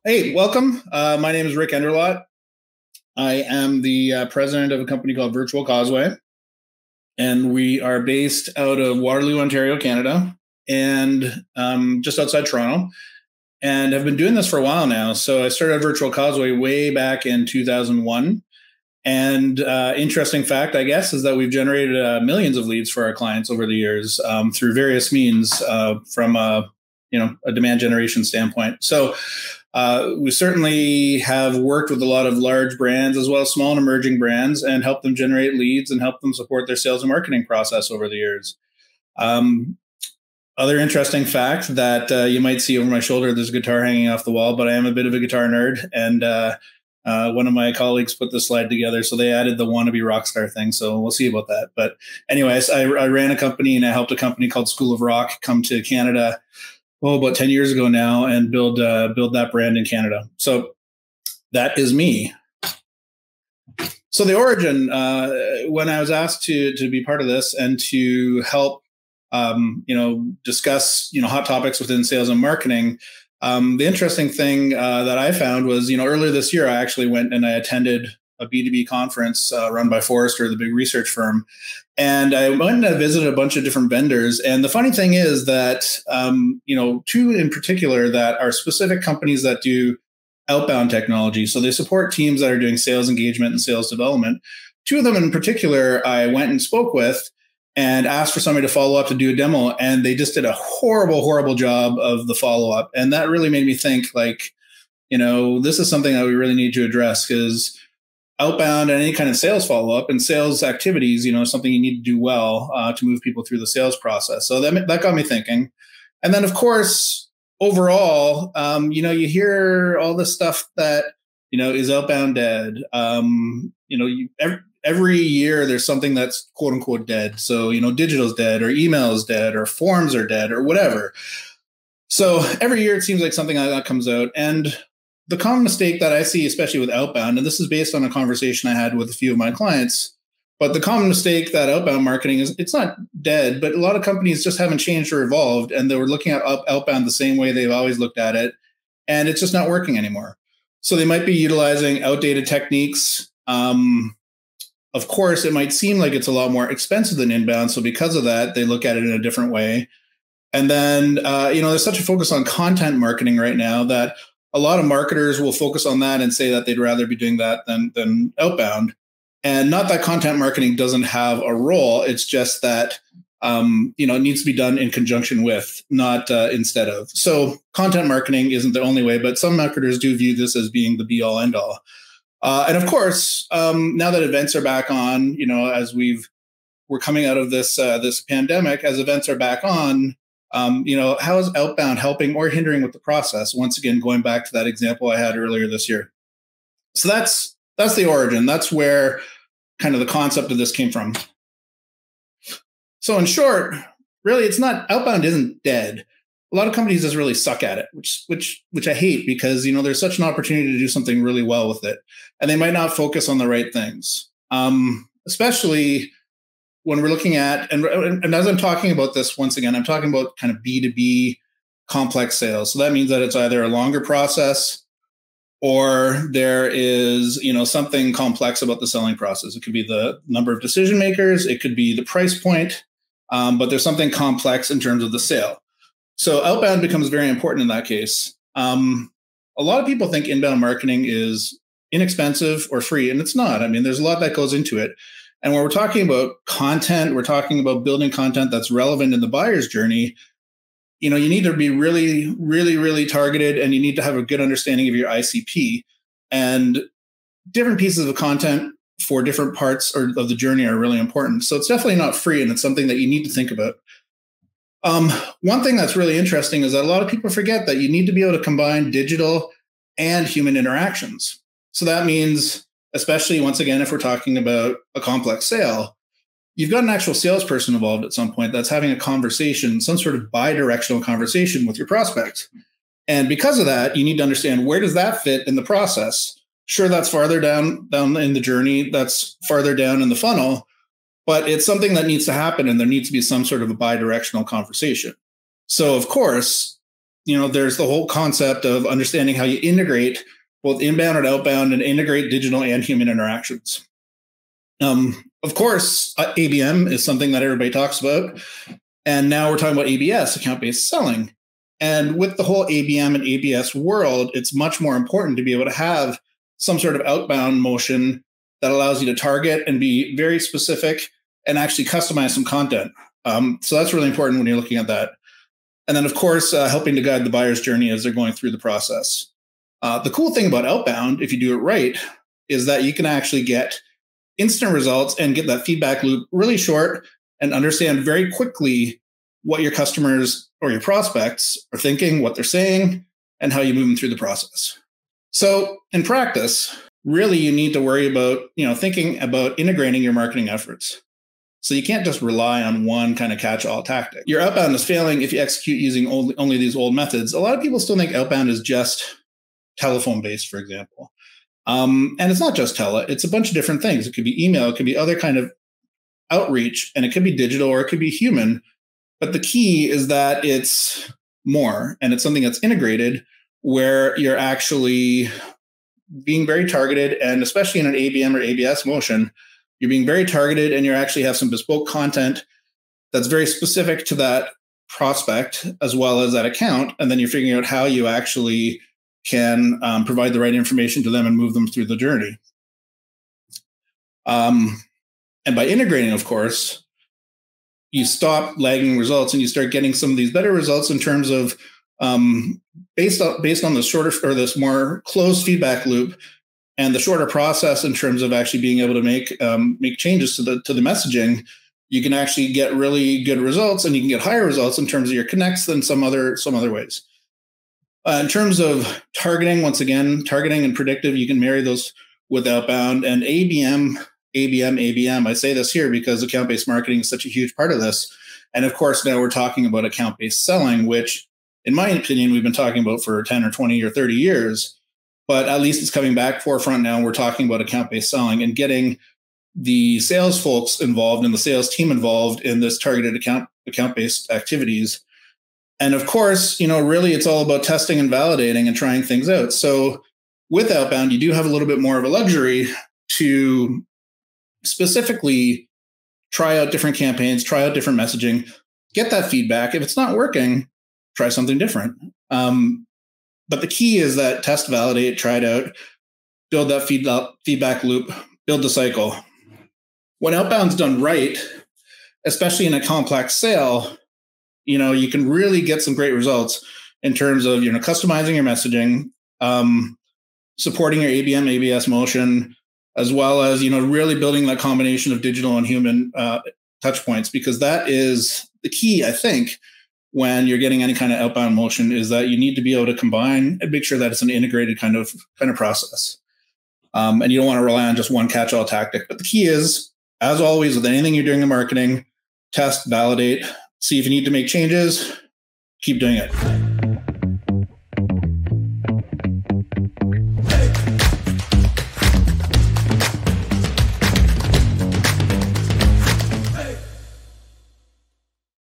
Hey, welcome. My name is Rick Endrulat. I am the president of a company called Virtual Causeway, and we are based out of Waterloo, Ontario, Canada, and just outside Toronto, and have been doing this for a while now. So I started Virtual Causeway way back in 2001. And interesting fact, I guess, is that we've generated millions of leads for our clients over the years through various means from a demand generation standpoint. So we certainly have worked with a lot of large brands as well as small and emerging brands and helped them generate leads and help them support their sales and marketing process over the years. Other interesting fact that you might see over my shoulder, there's a guitar hanging off the wall, but I am a bit of a guitar nerd. And one of my colleagues put this slide together, so they added the wannabe rock star thing. So we'll see about that. But anyways, I ran a company and I helped a company called School of Rock come to Canada about 10 years ago now and build that brand in Canada. So that is me. So the origin, when I was asked to be part of this and to help, discuss, hot topics within sales and marketing, the interesting thing that I found was, earlier this year, I actually went and I attended a B2B conference run by Forrester, the big research firm. And I went and I visited a bunch of different vendors. And the funny thing is that, two in particular that are specific companies that do outbound technology. So they support teams that are doing sales engagement and sales development. Two of them in particular, I went and spoke with and asked for somebody to follow up to do a demo. And they just did a horrible, horrible job of the follow-up. And that really made me think this is something that we really need to address, because outbound and any kind of sales follow-up and sales activities, something you need to do well to move people through the sales process. So that got me thinking. And then, of course, overall, you hear all this stuff that, is outbound dead? Every year there's something that's quote unquote dead. So, digital's dead, or email is dead, or forms are dead, or whatever. So every year it seems like something like that comes out. And the common mistake that I see, especially with outbound, and this is based on a conversation I had with a few of my clients, but the common mistake that outbound marketing is, it's not dead, but a lot of companies just haven't changed or evolved, and they were looking at outbound the same way they've always looked at it, and it's just not working anymore. So they might be utilizing outdated techniques. Of course, it might seem like it's a lot more expensive than inbound, so because of that, they look at it in a different way. And then, there's such a focus on content marketing right now that a lot of marketers will focus on that and say that they'd rather be doing that than outbound. And not that content marketing doesn't have a role. It's just that, it needs to be done in conjunction with, not instead of. So content marketing isn't the only way, but some marketers do view this as being the be all end all. And of course, now that events are back on, as we're coming out of this pandemic, as events are back on, how is outbound helping or hindering with the process? Once again, going back to that example I had earlier this year. So that's the origin. That's where kind of the concept of this came from. So in short, really, it's not, outbound isn't dead. A lot of companies just really suck at it, which I hate, because, there's such an opportunity to do something really well with it, and they might not focus on the right things. Especially when we're looking at, and as I'm talking about this, once again, I'm talking about kind of B2B complex sales. So that means that it's either a longer process or there is, something complex about the selling process. It could be the number of decision makers. It could be the price point, but there's something complex in terms of the sale. So outbound becomes very important in that case. A lot of people think inbound marketing is inexpensive or free, and it's not. I mean, there's a lot that goes into it. And when we're talking about content, we're talking about building content that's relevant in the buyer's journey. You need to be really, really, really targeted, and you need to have a good understanding of your ICP. And different pieces of content for different parts of the journey are really important. So it's definitely not free, and it's something that you need to think about. One thing that's really interesting is that a lot of people forget that you need to be able to combine digital and human interactions. So that means, especially once again, if we're talking about a complex sale, you've got an actual salesperson involved at some point that's having a conversation, some sort of bi-directional conversation with your prospect. And because of that, you need to understand, where does that fit in the process? Sure, that's farther down in the journey, that's farther down in the funnel, but it's something that needs to happen, and there needs to be some sort of a bi-directional conversation. So of course, there's the whole concept of understanding how you integrate both inbound and outbound and integrate digital and human interactions. Of course, ABM is something that everybody talks about. And now we're talking about ABS, account-based selling. And with the whole ABM and ABS world, it's much more important to be able to have some sort of outbound motion that allows you to target and be very specific and actually customize some content. So that's really important when you're looking at that. And then, of course, helping to guide the buyer's journey as they're going through the process. The cool thing about outbound, if you do it right, is that you can actually get instant results and get that feedback loop really short and understand very quickly what your customers or your prospects are thinking, what they're saying, and how you move them through the process. So in practice, really you need to worry about, thinking about integrating your marketing efforts. So you can't just rely on one kind of catch-all tactic. Your outbound is failing if you execute using only these old methods. A lot of people still think outbound is just telephone-based, for example. And it's not just tele, it's a bunch of different things. It could be email, it could be other kind of outreach, and it could be digital or it could be human. But the key is that it's more, and it's something that's integrated where you're actually being very targeted, and especially in an ABM or ABS motion, you're being very targeted and you actually have some bespoke content that's very specific to that prospect as well as that account. And then you're figuring out how you actually can provide the right information to them and move them through the journey. And by integrating, of course, you stop lagging results and you start getting some of these better results in terms of based on the shorter or this more closed feedback loop and the shorter process in terms of actually being able to make changes to the messaging. You can actually get really good results, and you can get higher results in terms of your connects than some other ways. In terms of targeting, once again, targeting and predictive, you can marry those with outbound and ABM. I say this here because account-based marketing is such a huge part of this. And of course, now we're talking about account-based selling, which in my opinion, we've been talking about for 10 or 20 or 30 years, but at least it's coming back forefront now. We're talking about account-based selling and getting the sales folks involved and the sales team involved in this targeted account-based activities. And of course, really it's all about testing and validating and trying things out. So with outbound, you do have a little bit more of a luxury to specifically try out different campaigns, try out different messaging, get that feedback. If it's not working, try something different. But the key is that test, validate, try it out, build that feedback loop, build the cycle. When outbound's done right, especially in a complex sale, you can really get some great results in terms of, customizing your messaging, supporting your ABM, ABS motion, as well as, really building that combination of digital and human touch points, because that is the key, I think, when you're getting any kind of outbound motion, is that you need to be able to combine and make sure that it's an integrated kind of process. And you don't want to rely on just one catch-all tactic. But the key is, as always, with anything you're doing in marketing, test, validate, see if you need to make changes, keep doing it.